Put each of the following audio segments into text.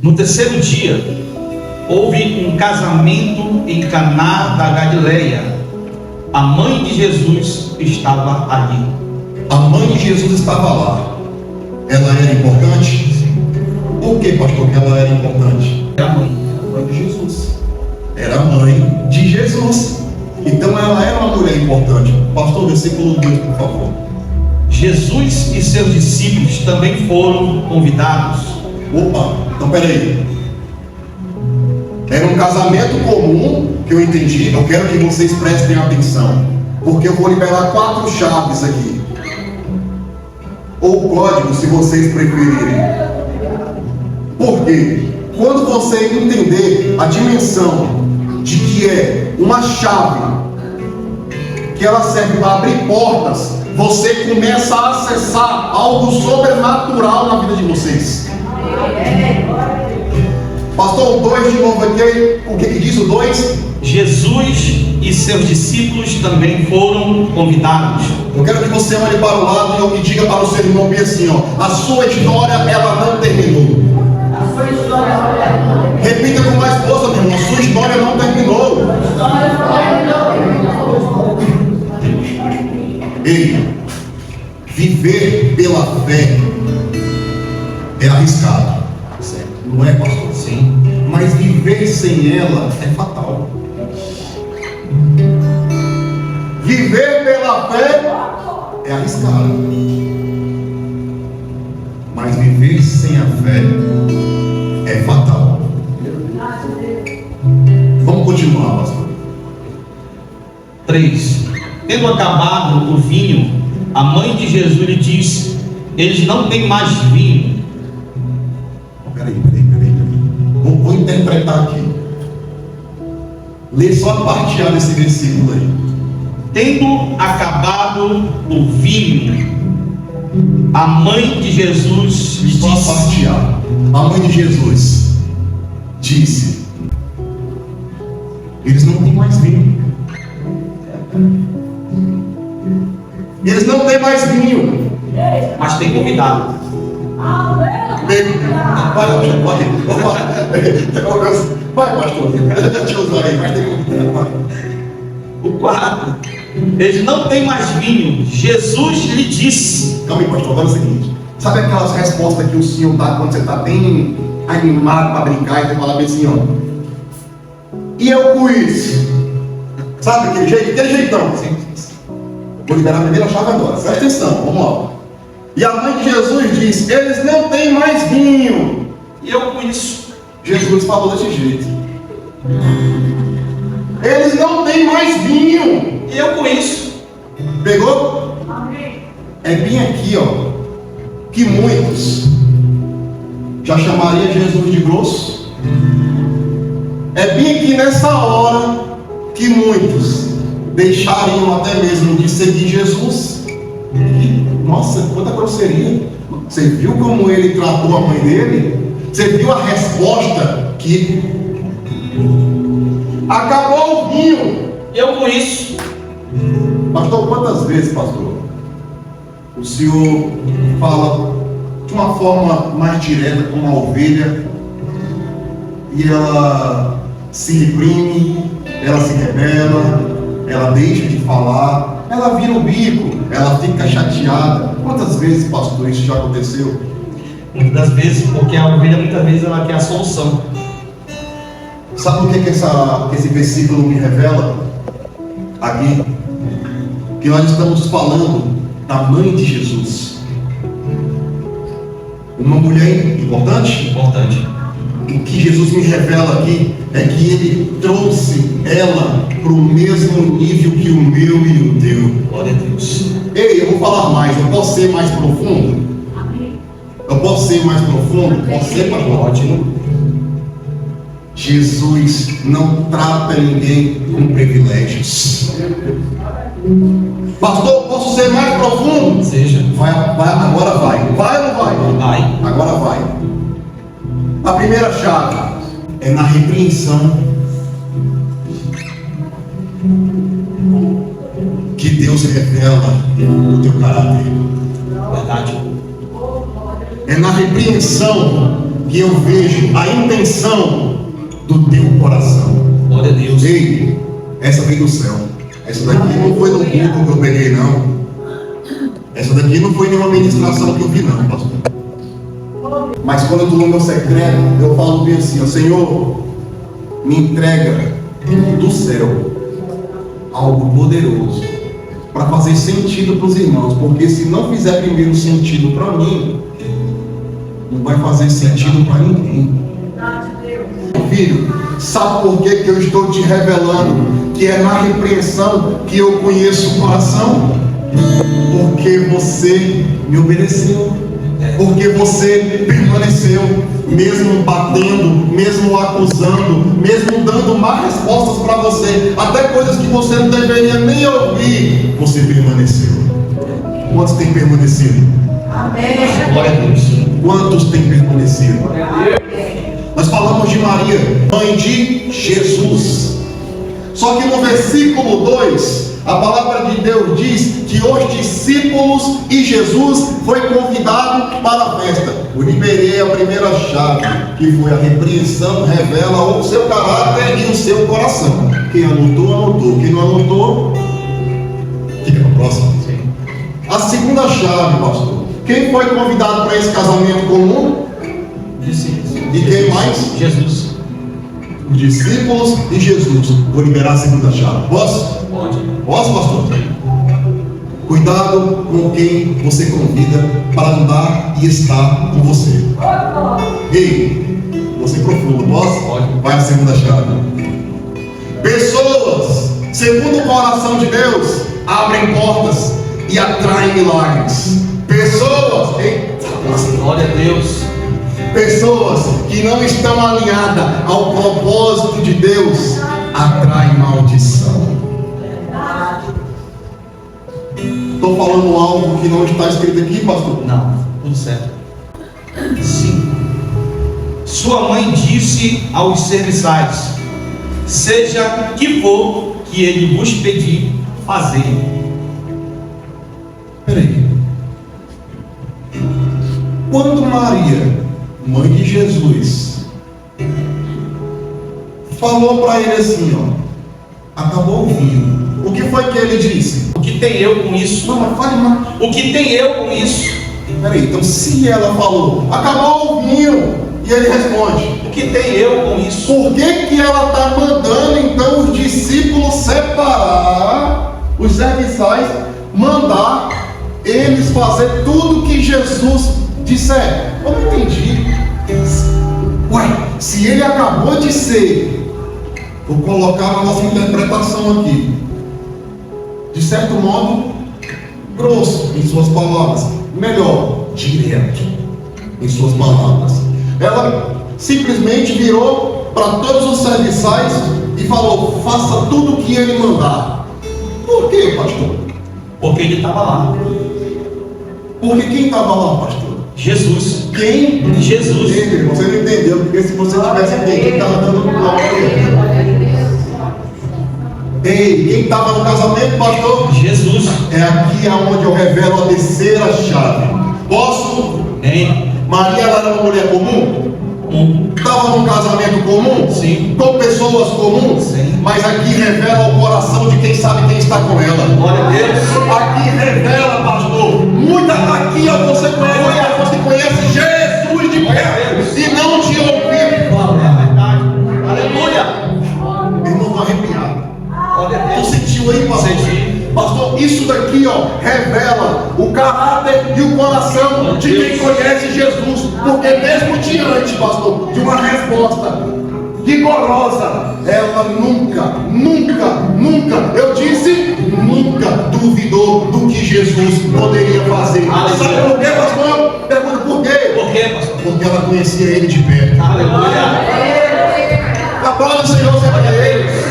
No terceiro dia, houve um casamento em Caná da Galileia. A mãe de Jesus estava ali. A mãe de Jesus estava lá. Ela era importante? Por que, pastor, que ela era importante? É a mãe De Jesus. Era a mãe de Jesus. Então ela era uma mulher importante. Pastor, versículo 2, por favor. Jesus e seus discípulos também foram convidados. Opa, então peraí. Era um casamento comum, que eu entendi. Eu quero que vocês prestem atenção, porque eu vou liberar 4 chaves aqui, ou código, se vocês preferirem. Por quê? Quando você entender a dimensão de que é uma chave, que ela serve para abrir portas, você começa a acessar algo sobrenatural na vida de vocês. Pastor, o 2 de novo aqui, o que diz o 2? Jesus e seus discípulos também foram convidados. Eu quero que você olhe para o lado e diga para o seu irmão bem assim, ó: a sua história, ela não terminou. Repita com mais força, meu irmão: a sua história não terminou. Ei, viver pela fé é arriscado, certo? Não é, pastor? Sim. Mas viver sem ela é fatal. Viver pela fé é arriscado, mas viver sem a fé é fatal. Vamos continuar, pastor. 3. Tendo acabado o vinho, a mãe de Jesus lhe disse: eles não têm mais vinho. Peraí. Vou interpretar aqui. Lê só a parte A desse versículo aí. Tendo acabado o vinho, a mãe de Jesus lhe Só a disse: parte A. A mãe de Jesus disse: eles não têm mais vinho. Eles não têm mais vinho. mas tem convidado. Vai, pastor. Deixa eu usar aí, mas tem convidado. O 4. Eles não têm mais vinho. Jesus lhe disse. Calma aí, pastor. Agora é o seguinte: sabe aquelas respostas que o senhor dá quando você está bem animado para brincar e você fala bem assim, ó: e eu com isso? Sabe aquele jeito? Aquele jeitão. Sim. Vou liberar a primeira chave agora. Presta atenção, vamos lá. E a mãe de Jesus disse: eles não têm mais vinho. E eu com isso. Jesus falou desse jeito: eles não têm mais vinho. E eu com isso. Pegou? É bem aqui, ó, que muitos já chamariam Jesus de grosso. É bem aqui nessa hora que muitos deixariam até mesmo de seguir Jesus. Nossa, quanta grosseria. Você viu como ele tratou a mãe dele? Você viu a resposta que acabou o vinho. E eu com isso. Pastor, quantas vezes, pastor, o senhor fala de uma forma mais direta com uma ovelha e ela se reprime, ela se rebela, ela deixa de falar, ela vira o bico, ela fica chateada? Quantas vezes, pastor, isso já aconteceu? Muitas das vezes, porque a ovelha muitas vezes ela quer a solução. Sabe o que esse versículo me revela? Aqui, que nós estamos falando da mãe de Jesus, uma mulher importante. O que Jesus me revela aqui é que ele trouxe ela para o mesmo nível que o meu e o teu. Glória a Deus. Ei, eu vou falar mais. Eu posso ser mais profundo? Eu posso ser mais profundo? Posso ser, pastor? Ótimo. Jesus não trata ninguém com privilégios. Pastor, posso ser mais profundo? Seja. Vai, agora vai. Vai ou não vai? Vai. Agora vai. A primeira chave é na repreensão que Deus revela o teu caráter. Verdade. É na repreensão e eu vejo a intenção do teu coração. Glória a Deus. Ei, essa veio do céu. Essa daqui não foi no Google que eu peguei, não. Essa daqui não foi nenhuma ministração que eu vi, não, pastor. Mas quando eu estou no meu secreto, eu falo bem assim: ó, Senhor, me entrega do céu algo poderoso para fazer sentido para os irmãos, porque se não fizer primeiro sentido para mim, não vai fazer sentido para ninguém. Filho, sabe por que eu estou te revelando que é na repreensão que eu conheço o coração? Porque você me obedeceu, porque você permaneceu, mesmo batendo, mesmo acusando, mesmo dando más respostas para você, até coisas que você não deveria nem ouvir, você permaneceu. Quantos têm permanecido? Amém. Glória a Deus. Quantos têm permanecido? Nós falamos de Maria, mãe de Jesus. Só que no versículo 2, a palavra de Deus diz que os discípulos e Jesus foi convidado para a festa. Eu liberei a primeira chave, que foi a repreensão, revela o seu caráter e o seu coração. Quem anotou, anotou. Quem não anotou, fica para a próxima. A segunda chave, pastor. Quem foi convidado para esse casamento comum? E quem mais? Jesus. Os discípulos e Jesus. Vou liberar a segunda chave. Posso? Pode. Posso, pastor? Cuidado com quem você convida para andar e estar com você. Ei, você profundo, posso? Pode. Vai a segunda chave. Pessoas, segundo o coração de Deus, abrem portas e atraem milagres. Pessoas, Glória a Deus. pessoas que não estão alinhadas ao propósito de Deus, atraem maldição. Estou falando algo que não está escrito aqui, pastor? Não, tudo certo. Sim. Sua mãe disse aos serviçais: seja que for que ele vos pedir, fazer. Peraí. Quando Maria, mãe de Jesus, falou para ele assim, ó, acabou o vinho. O que foi que ele disse? O que tem eu com isso? Não, mas fale mais. O que tem eu com isso? Peraí, então se ela falou, acabou o vinho, e ele responde, O que tem eu com isso? por que ela está mandando então os discípulos separar, os serviçais, mandar eles fazer tudo que Jesus disser? Eu não entendi. Ué, se ele acabou de ser, vou colocar a nossa interpretação aqui, de certo modo, grosso em suas palavras, melhor, direto em suas palavras. Ela simplesmente virou para todos os serviçais e falou: faça tudo o que ele mandar. Por quê, pastor? Porque ele estava lá. Porque quem estava lá, pastor? Jesus. Quem? Jesus. Ei, você não entendeu, porque se você tivesse aqui, quem estava dando glória? Ei, quem estava no casamento, pastor? Jesus. É aqui aonde eu revelo a terceira chave. Posso? Amém. Maria era uma mulher comum? Estava num casamento comum? Sim. Com pessoas comuns? Sim. Mas aqui revela o coração de quem sabe quem está com ela. Glória a Deus. Aqui revela, pastor. Muita aqui você conhece Jesus de perto e não te ouviu falar. É verdade. Aleluia. Irmão, estou arrepiado. Glória a Tu Deus. sentiu aí, pastor? Senti. Pastor, isso daqui, ó, revela o caráter e o coração de quem conhece Jesus. Porque mesmo diante, pastor, de uma resposta rigorosa, ela nunca, eu disse, nunca duvidou do que Jesus poderia fazer. Aleluia. Sabe por quê, pastor? Pergunta por quê? Por quê, pastor? Porque ela conhecia ele de perto. Aleluia. Aplauda o Senhor sempre a ele.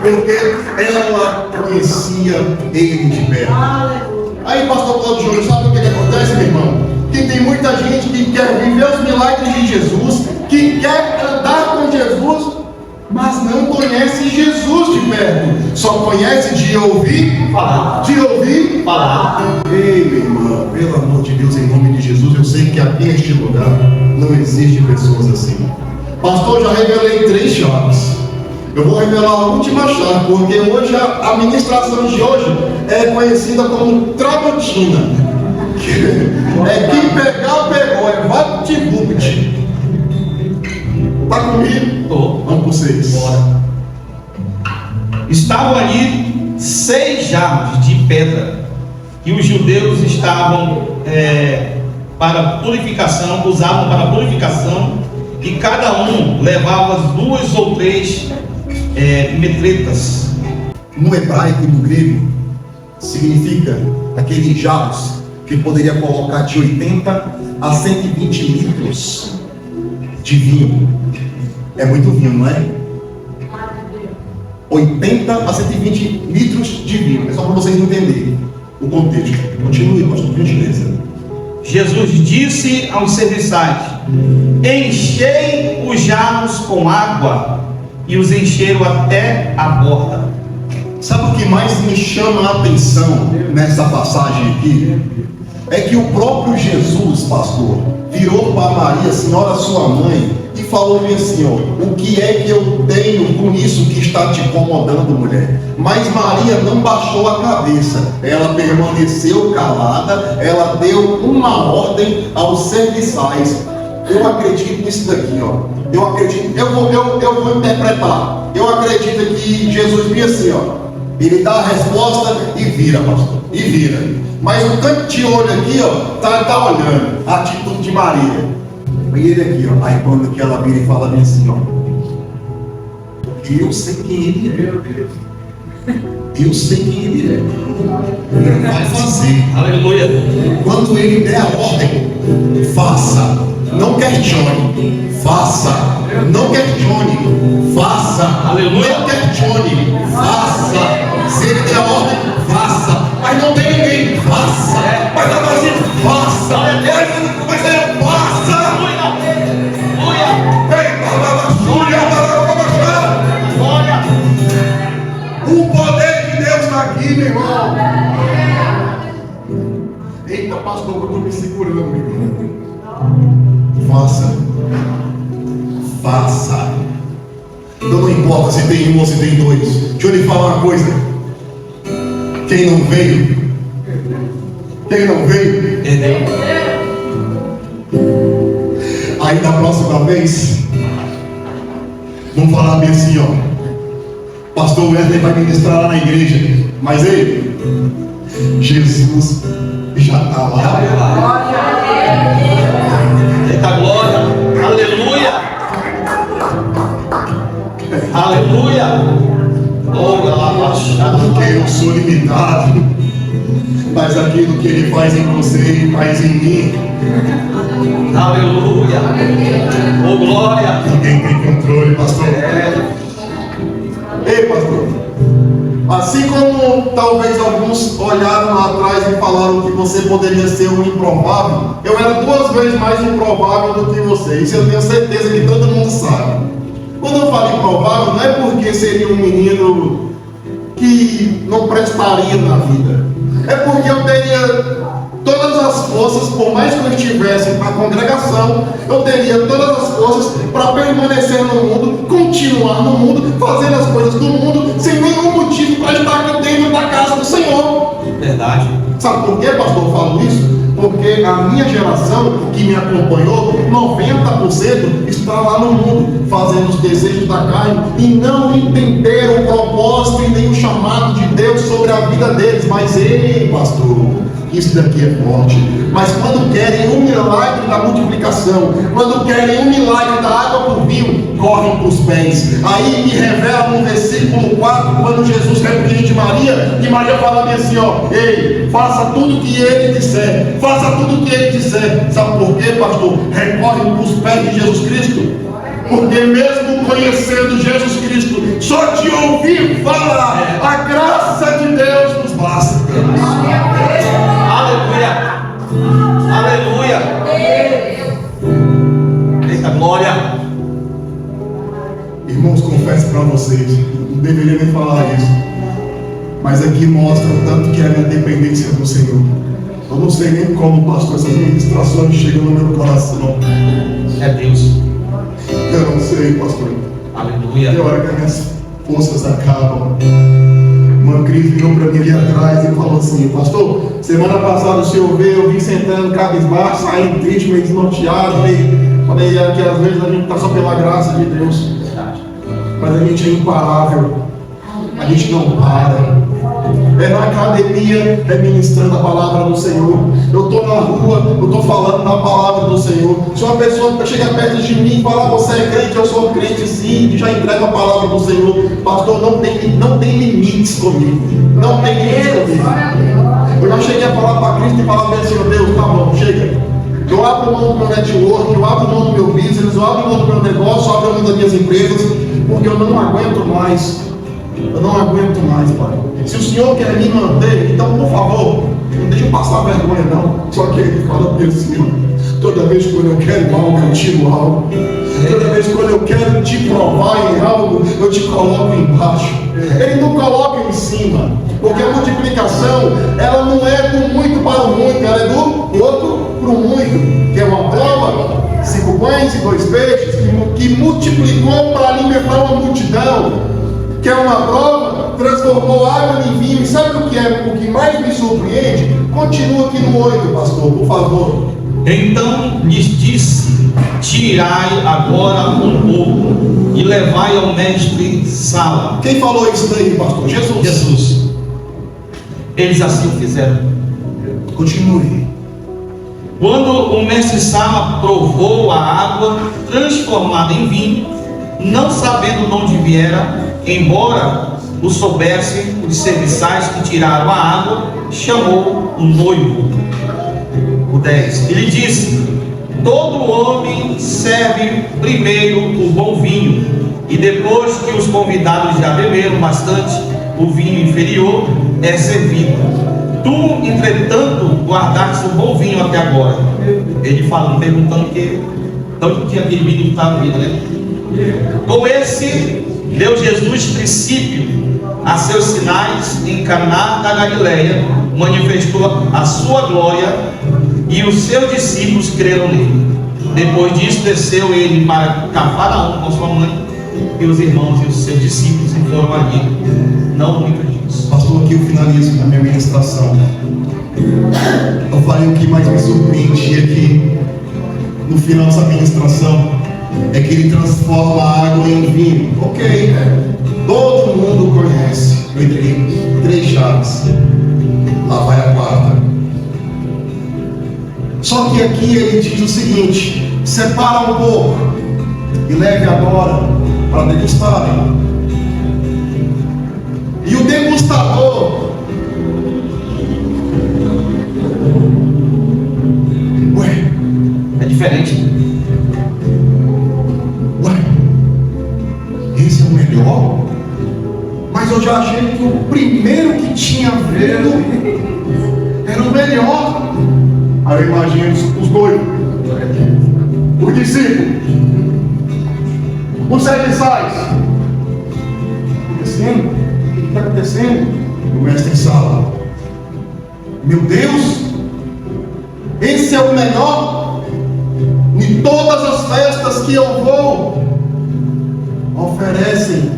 Porque ela conhecia ele de perto. Aí, pastor Cláudio Júnior, sabe o que acontece, meu irmão? Que tem muita gente que quer viver os milagres de Jesus, que quer andar com Jesus, mas não conhece Jesus de perto, só conhece de ouvir falar. De ouvir Falar. Ei, meu irmão, pelo amor de Deus, em nome de Jesus, eu sei que aqui neste lugar não existe pessoas assim. Pastor, já revelei 3 chaves. Eu vou revelar a última chave, porque hoje a ministração de hoje é conhecida como tramontina. É quem pegar, pegou, é vapt-vupt. Tá comigo? Tô. Vamos por 6. Bora. Estavam ali 6 jarros de pedra que os judeus estavam para purificação, usavam para purificação, e cada um levava 2 ou 3 metretas. No hebraico e no grego significa aqueles jarros que poderia colocar de 80 a 120 litros de vinho. É muito vinho, não é? 80 a 120 litros de vinho. É só para vocês entenderem o contexto. Continue, pastor, por gentileza. Jesus disse aos serviçais: enchei os jarros com água, e os encheram até a borda. Sabe o que mais me chama a atenção nessa passagem aqui? É que o próprio Jesus, pastor, virou para Maria, senhora sua mãe, e falou-lhe assim, ó: o que é que eu tenho com isso que está te incomodando, mulher? Mas Maria não baixou a cabeça, ela permaneceu calada, ela deu uma ordem aos serviçais. Eu acredito nisso daqui, ó. Eu acredito, eu vou interpretar. Eu acredito que Jesus via assim, ó. Ele dá a resposta e vira, pastor, e vira. Mas o canto de olho aqui, ó, tá olhando a atitude de Maria. E ele aqui, ó. Aí quando que ela vira e fala bem assim, ó: eu sei quem ele é. Eu sei quem ele é. Ele vai fazer. Aleluia. Quando ele der a ordem, faça. Não questione. Faça. Não questione. Faça. Aleluia. Não questione. Faça. Se ele der a ordem, faça. Mas não tem ninguém. Faça. Mas não vai ser. Faça. Mas não faça. O poder de Deus está aqui, meu irmão. Eita, pastor, eu estou me segurando, meu irmão. Faça. Faça. Então não importa se tem 1 ou se tem 2. Deixa eu lhe falar uma coisa. Quem não veio, aí da próxima vez, vamos falar bem assim, ó. Pastor Wesley vai ministrar lá na igreja, mas ei, Jesus já está lá. Eita glória. Aleluia. Aleluia. Porque eu sou limitado, mas aquilo que Ele faz em você faz em mim. Aleluia. Oh glória. Ninguém tem controle, pastor. Ei, pastor, assim como talvez alguns olharam lá atrás e falaram que você poderia ser um improvável, eu era 2 vezes mais improvável do que você. Isso eu tenho certeza que todo mundo sabe. Quando eu falo improvável, não é porque seria um menino que não prestaria na vida. É porque eu teria todas as forças, por mais que eu estivesse na congregação, eu teria todas as forças para permanecer no mundo, continuar no mundo, fazendo as coisas do mundo, sem nenhum motivo para estar aqui dentro da casa do Senhor. Verdade. Sabe por que, pastor, eu falo isso? Porque a minha geração que me acompanhou, 90% está lá no mundo, fazendo os desejos da carne e não entenderam o propósito e nem o chamado de Deus sobre a vida deles. Mas ei, pastor, isso daqui é forte. Mas quando querem um milagre da multiplicação, quando querem um milagre da água por vinho, correm para os pés. Aí me revela no versículo 4, quando Jesus repreende Maria, e Maria fala bem assim, ó: ei, faça tudo o que ele disser. Faça tudo o que ele disser. Sabe por quê, pastor? Recorrem para os pés de Jesus Cristo. Porque mesmo conhecendo Jesus Cristo, só de ouvir falar, a graça de Deus nos basta. Aleluia. Aleluia. Eita glória. Irmãos, confesso para vocês, não deveria nem falar isso, mas aqui mostra o tanto que é a minha dependência do Senhor. Eu não sei nem como, pastor, essas ministrações chegam no meu coração. É Deus. Eu não sei, pastor. Aleluia. Tem hora que as minhas forças acabam. Uma Cris virou para mim ali atrás e falou assim: pastor, semana passada o senhor veio, eu vim sentando cabisbaixo, saindo triste, meio desnorteado. Falei que às vezes a gente está só pela graça de Deus, mas a gente é imparável, a gente não para. É na academia, é ministrando a palavra do Senhor. Eu estou na rua, eu estou falando da palavra do Senhor. Se uma pessoa chega perto de mim e fala: você é crente, eu sou crente sim, e já entrega a palavra do Senhor. Pastor, não tem limites comigo. Não tem limites comigo. Eu já cheguei a falar para Cristo e falar para Senhor: Deus, tá bom, chega. Eu abro mão do meu network, eu abro mão do meu business, eu abro mão do meu negócio, eu abro mão das minhas empresas, porque eu não aguento mais. Eu não aguento mais, Pai. Se o Senhor quer me manter, então, por favor, não deixe eu passar vergonha, não. Só que Ele fala assim: toda vez quando eu quero algo, eu tiro algo. Toda vez quando eu quero te provar em algo, eu te coloco embaixo. Ele não coloca em cima, porque a multiplicação, ela não é do muito para o muito, ela é do outro para o muito, que é uma prova, 5 pães e 2 peixes, que multiplicou para alimentar uma multidão. Que é uma prova, transformou água em vinho. E sabe o que é o que mais me surpreende? Continua aqui no 8, pastor, por favor. Então lhes disse: tirai agora um pouco e levai ao mestre Sala. Quem falou isso daí, pastor? Jesus. Eles assim fizeram. Continue. Quando o mestre Sala provou a água transformada em vinho, não sabendo de onde viera, embora o soubessem os serviçais que tiraram a água, chamou o noivo. O 10. Ele disse: todo homem serve primeiro o bom vinho, e depois que os convidados já beberam bastante, o vinho inferior é servido. Tu, entretanto, guardaste o bom vinho até agora. Ele falando, perguntando que então tinha aquele vinho que estava vindo, né? Com esse deu Jesus princípio a seus sinais em Caná da Galileia, manifestou a sua glória e os seus discípulos creram nele. Depois disso desceu ele para Cafarnaum com sua mãe e os irmãos e os seus discípulos e foram ali, não muitos dias. Pastor, aqui eu finalizo a minha ministração. Eu falei o que mais me surpreende aqui no final dessa ministração é que ele transforma a água em vinho. Ok, todo mundo conhece. Eu entreguei 3 chaves, lá vai a 4. Só que aqui ele diz o seguinte: separa um pouco e leve agora para degustarem. E o degustador, ué, É diferente. Esse é o melhor? Mas eu já achei que o primeiro que tinha vindo era o melhor. Aí eu imagino os dois, os discípulos, os serviçais. Acontecendo? O que está acontecendo? O mestre Sala: meu Deus, esse é o melhor. Em todas as festas que eu vou, oferecem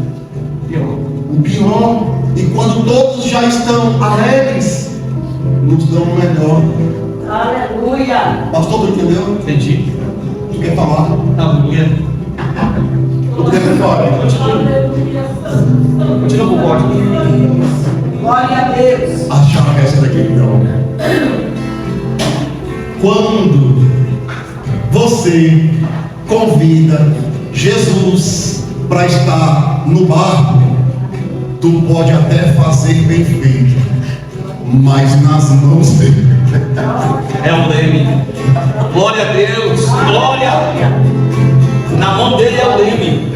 o pior, e quando todos já estão alegres, nos dão o melhor. Aleluia! Pastor, tu entendeu? Entendi. Tu quer falar? Aleluia. Tu quer falar? Continua com o código. Glória a Deus! A chave é essa daqui, então. Quando você convida Jesus para estar no barco, tu pode até fazer bem feito, mas nas mãos dele É o leme. Glória a Deus. Glória. Na mão dele é o leme.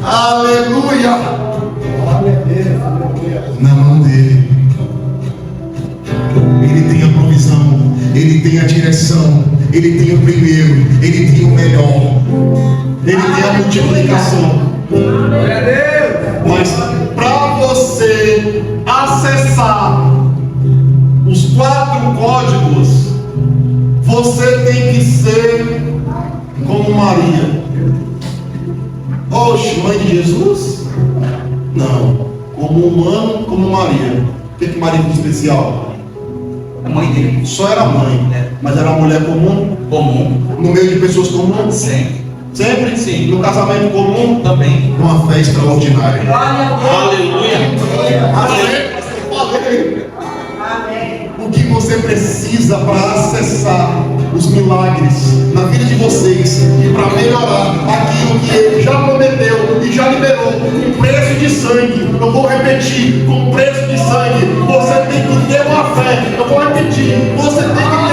aleluia, na mão dele ele tem a provisão, ele tem a direção, ele tem o primeiro, ele tem o melhor, ele tem a multiplicação. acessar os 4 códigos, você tem que ser como Maria. Oxe, mãe de Jesus? Não. Como humano, como Maria. O que Maria tem de especial? A mãe dele. Só era mãe, mas era uma mulher comum. Comum. No meio de pessoas comuns. Sempre. Sempre? Sim. No casamento comum. Também. Uma fé extraordinária. Glória a Deus. Aleluia. Amém. Amém. O que você precisa para acessar os milagres na vida de vocês e para melhorar aquilo que Ele já prometeu e já liberou com preço de sangue. Eu vou repetir, com preço de sangue. Você tem que ter uma fé. Eu vou repetir, você tem que